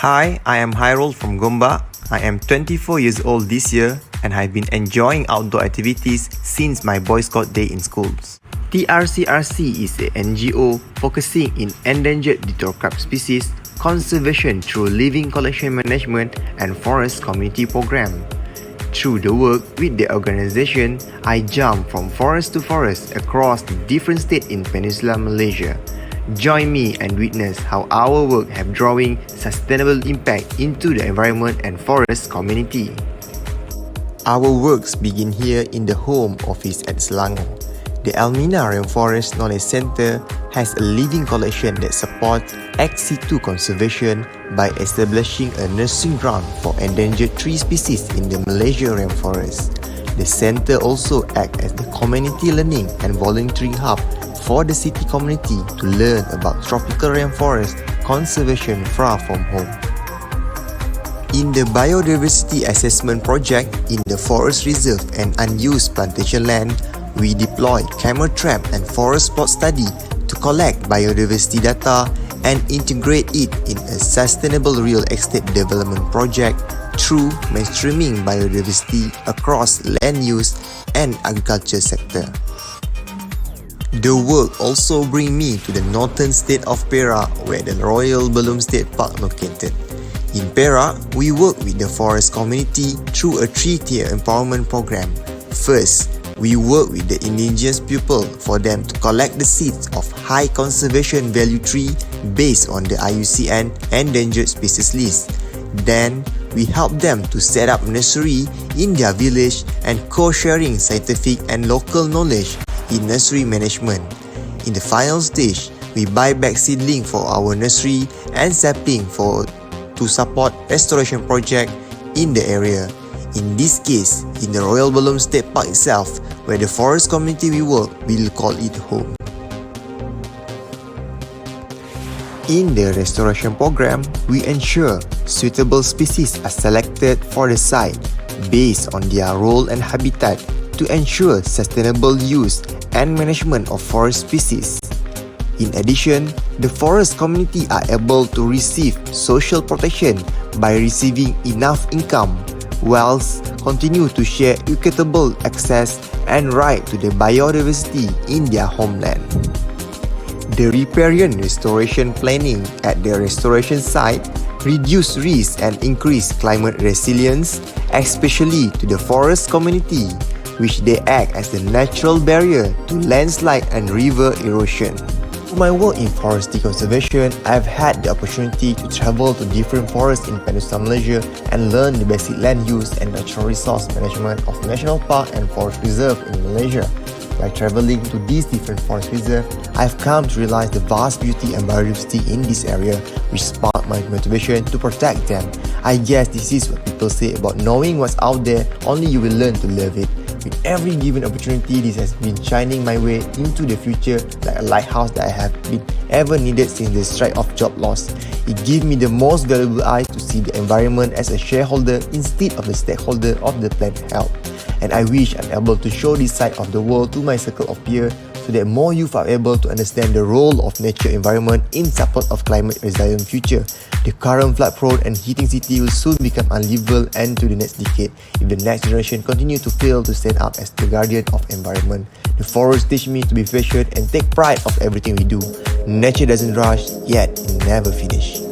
Hi, I am Hairul from Gombak. I am 24 years old this year and I've been enjoying outdoor activities since my Boy Scout day in schools. TRCRC is an NGO focusing in endangered littoral crab species conservation through living collection management and forest community program. Through the work with the organization, I jump from forest to forest across the different states in Peninsular Malaysia. Join me and witness how our work have drawing sustainable impact into the environment and forest community. Our works begin here in the home office at Selangor. The Almina Rainforest Knowledge Center has a living collection that supports ex-situ conservation by establishing a nursing ground for endangered tree species in the Malaysia rainforest. The center also acts as the community learning and volunteering hub for the city community to learn about tropical rainforest conservation far from home. In the Biodiversity Assessment Project in the Forest Reserve and Unused Plantation Land, we deploy camera trap and forest spot study to collect biodiversity data and integrate it in a sustainable real estate development project through mainstreaming biodiversity across land use and agriculture sector. The work also brings me to the northern state of Perak where the Royal Belum State Park located. In Perak, we work with the forest community through a three-tier empowerment program. First, we work with the indigenous people for them to collect the seeds of high conservation value tree based on the IUCN Endangered Species List. Then, we help them to set up nursery in their village and co-sharing scientific and local knowledge in nursery management. In the final stage, we buy back seedling for our nursery and sapling to support restoration project in the area. In this case, in the Royal Belum State Park itself, where the forest community we work, we'll call it home. In the restoration program, we ensure suitable species are selected for the site based on their role and habitat to ensure sustainable use and management of forest species. In addition, the forest community are able to receive social protection by receiving enough income, whilst continue to share equitable access and right to the biodiversity in their homeland. The riparian restoration planning at the restoration site reduce risk and increase climate resilience, especially to the forest community, which they act as the natural barrier to landslide and river erosion. For my work in forestry conservation, I've had the opportunity to travel to different forests in Peninsular Malaysia and learn the basic land use and natural resource management of national park and forest reserve in Malaysia. By traveling to these different forest reserves, I've come to realize the vast beauty and biodiversity in this area, which sparked my motivation to protect them. I guess this is what people say about knowing what's out there, only you will learn to love it. With every given opportunity, this has been shining my way into the future like a lighthouse that I have been ever needed since the strike of job loss. It gives me the most valuable eyes to see the environment as a shareholder instead of the stakeholder of the planet health. And I wish I'm able to show this side of the world to my circle of peers so that more youth are able to understand the role of nature environment in support of climate resilient future. The current flood-prone and heating city will soon become unlivable and to the next decade if the next generation continue to fail to stand up as the guardian of environment. The forest teach me to be patient and take pride of everything we do. Nature doesn't rush, yet it never finish.